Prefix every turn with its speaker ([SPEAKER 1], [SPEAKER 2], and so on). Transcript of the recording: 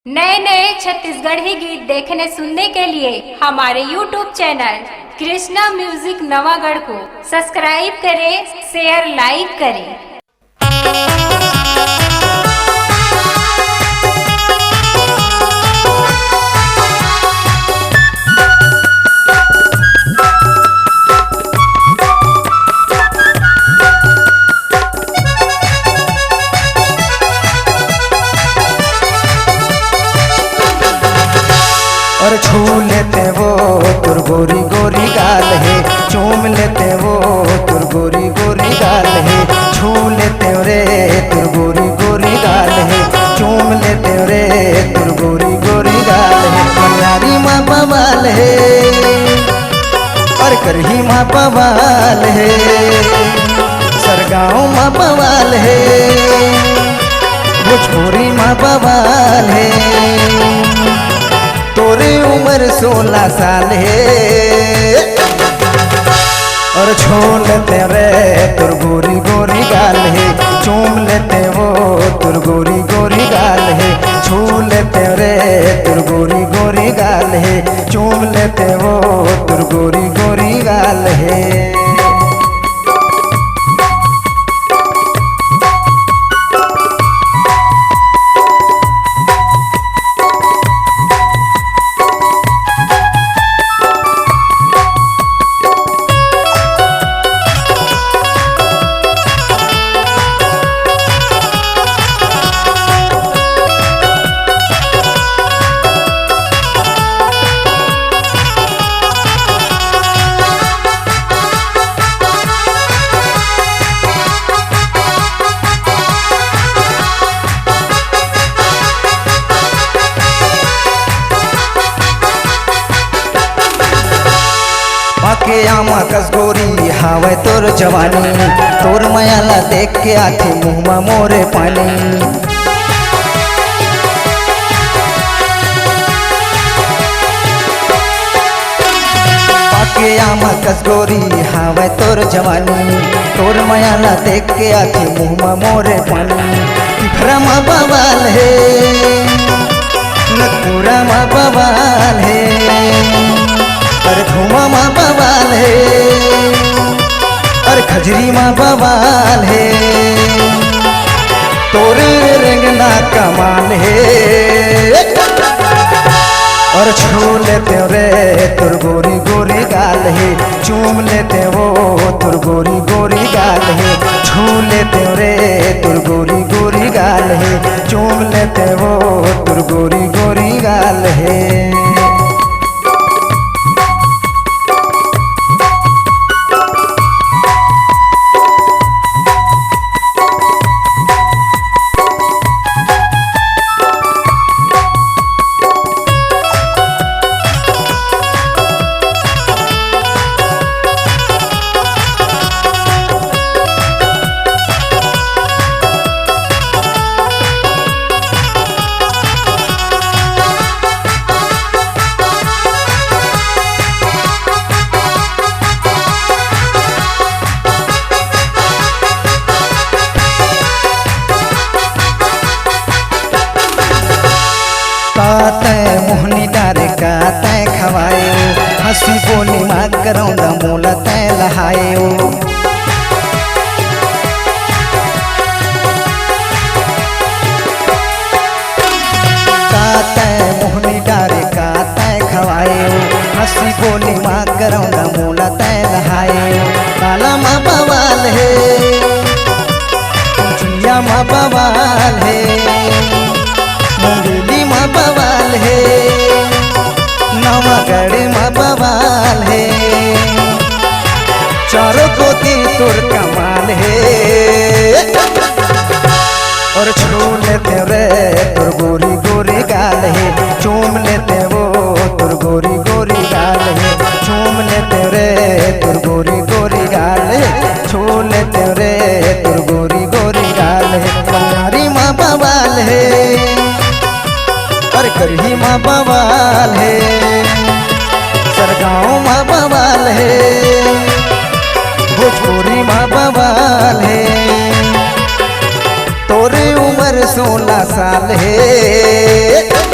[SPEAKER 1] नए नए छत्तीसगढ़ी गीत देखने सुनने के लिए हमारे YouTube channel Krishna music Navagarh को सब्सक्राइब करें, शेयर लाइक करें।
[SPEAKER 2] और छू लेते वो तुर गोरी गोरी गाल है, चूम लेते वो तुर गोरी गोरी गाल है, छू लेते रे तुर गोरी गोरी गाल है, चूम लेते रे तुर गोरी गोरी गाल है। मनियारी माँ बवाल है और करही माँ बवाल है, सरगाँव माँ बवाल है, भोजपुरी माँ बवाल है। तोरी उम्र 16 साल है और छू लेते रे तुर गोरी गोरी गाल है, चूम लेते वो तुर गोरी गोरी गाल है, छू लेते रे तुर गोरी गोरी गाल है, चूम लेते वो तुर गोरी गोरी गाल है। के आमा कस गोरी हावे तोर जवानी, तोर मयाला देख के आखी मुँह मोरे पानी। के आमा कस गोरी हावे तोर जवानी, तोर मयाला देख के आखी मुँह मोरे पानी। तिफरा माँ बवाल है, नकूरा माँ बवाल है, और धुआं माँ बवाल है, और खजरी माँ बवाल है। तोरे रंगना कमाल है और छू लेते रे तुर गोरी गोरी गाल है, चूम लेते वो तुर गोरी गोरी गाल है, छू लेते रे तुर गोरी गोरी गाल है, चूम लेते वो तुर गोरी गोरी गाल है। काते मोहनी डारे काते खवाए, हंसी बोली माँ करौंदा मोला तै लहाए। काते मोहनी डारे काते खवाए, हंसी बोली माँ करौंदा मोला तै लहाए। काला माँ बवाल है, चुनिया माँ बवाल है, मुंगेली माँ बवाल है, नवागढ़ माँ बवाल है, चारों कोती तुर कमाल है और छू लेते रे तुर गोरी गोरी गाल है, चूम लेते वो तुर गोरी गोरी गाल है, चूम लेते रे तुर गोरी गोरी गाल है, छू लेते रे तुर गोरी गोरी गाल है। मनियारी माँ बवाल है और करही माँ बवाल है, सरगाँव माँ बवाल है, भोजपुरी माँ बवाल है। तोरे उम्र 16 साल है।